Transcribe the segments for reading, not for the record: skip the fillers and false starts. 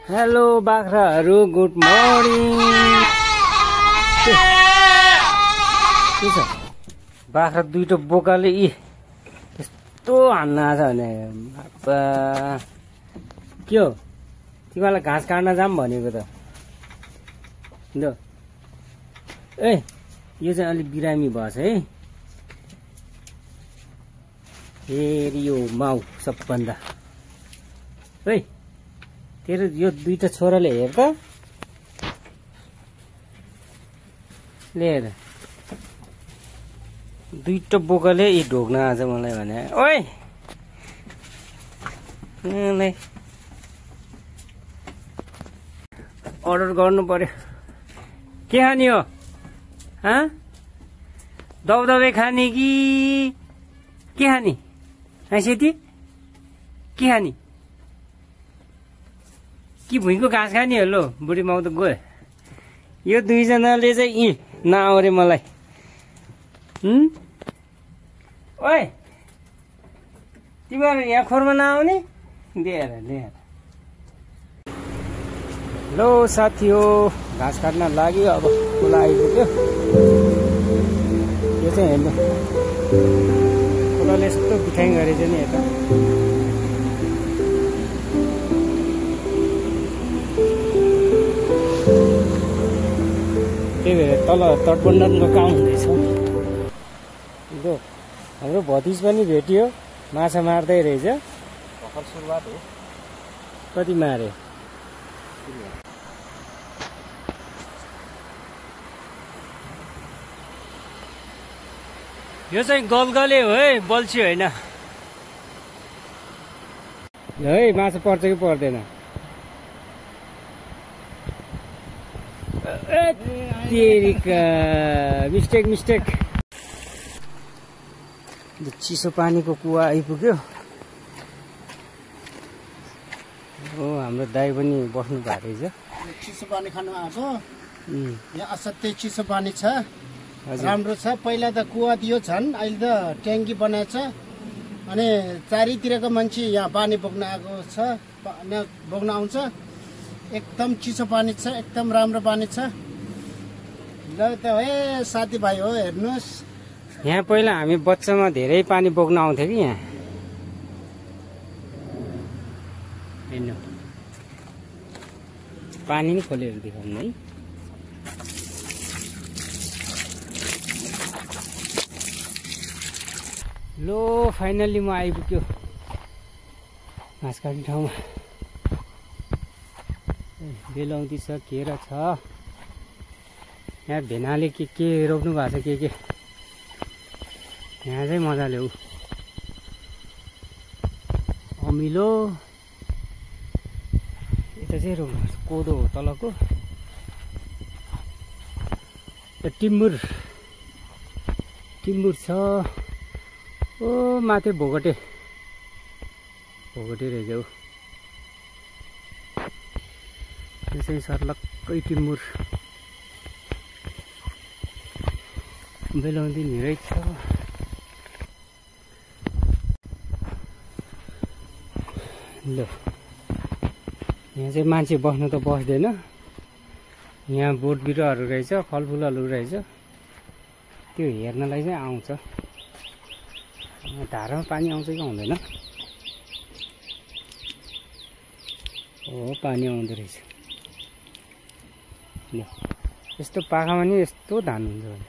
Hello बाख्राहरू, good morning. के छ बाख्रा दुईटो बोकाले यस्तो हान्न आछ भने के हो तिमीलाई घाँस काट्न जाम भनेको त ल। ए यो चाहिँ अलिक बिरामी भएछ है फेरि यो माउ सबभन्दा। है तेरो यो दुईटा छोराले हेर त लिएर दुईटा बोकाले ढोक्न आज मलाई भने ओइ अर्डर गर्नु पर्यो। के खाने हो दबदबे खाने कि के खाने सेती के खाने कि भुइँको घाँस खाने हो। लो बुढी माउ त गयो। यो दुईजनाले चाहिँ नआउरे मलाई। ओइ तिमीहरू यहाँ खोरमा नआउने लिएर लिएर। लो साथी हो घाँस काट्न लाग्यो। अब खोला आइपुग्यो। यो चाहिँ हेर्नु खोलाले यस्तो बिठाइ गरेछ नि यता। त्यही भएर तल तटबन्धनको काम हुँदैछ। हाम्रो भतिज पनि भेटियो माछा मार्दै रहेछ। भर्खर सुरुवात हो। कति मारे यो चाहिँ गलगले हो है बल्छी होइन है। माछा पर्छ कि पर्दैन मिस्टेक मिस्टेक। चिसो पानीको कुवा आइपुग्यो। हो हाम्रो दाइ पनि बस्नु भएको रहेछ। चिसो पानी खानु आएको यहाँ असाध्यै चिसो पानी छ। राम्रो छ। पहिला त कुवा थियो छन् अहिले त ट्याङ्की बनाएछ। अनि चारैतिरको मान्छे यहाँ पानी बोक्न आएको छ बोक्न आउँछ। एकदम चिसो पानी छ। एकदम राम्रो पानी छ। ल त हे साथीभाइ हो हेर्नुहोस्। यहाँ पहिला हामी बच्चामा धेरै पानी बोक्न आउँथ्यो कि यहाँ हेर्नु पानी नि खोलेर देखाउनु है। लो फाइनल्ली म आइपुग्यो घाँस काट्ने ठाउँमा। बेलौती छ केरा छ। यहाँ भेनाले के रोप्नु भएको छ के यहाँ चाहिँ मजाले हो अमिलो। यता चाहिँ रोप्नु कोदो हो तलको। टिम्बुर छ। ओ माथि भोगटे रहेछ हौ। यो चाहिँ सर्लक्कै टिम्बुर। बेलाउँदी धेरै छ। ल यहाँ चाहिँ मान्छे बस्नु त बस्दैन। यहाँ बोट बिरुवाहरू रहेछ फलफुलहरू रहेछ त्यो हेर्नलाई चाहिँ आउँछ। धारामा पानी आउँछ कि आउँदैन। हो पानी आउँदो रहेछ। ल यस्तो पाखामा नि यस्तो धान हुन्छ भने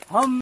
हम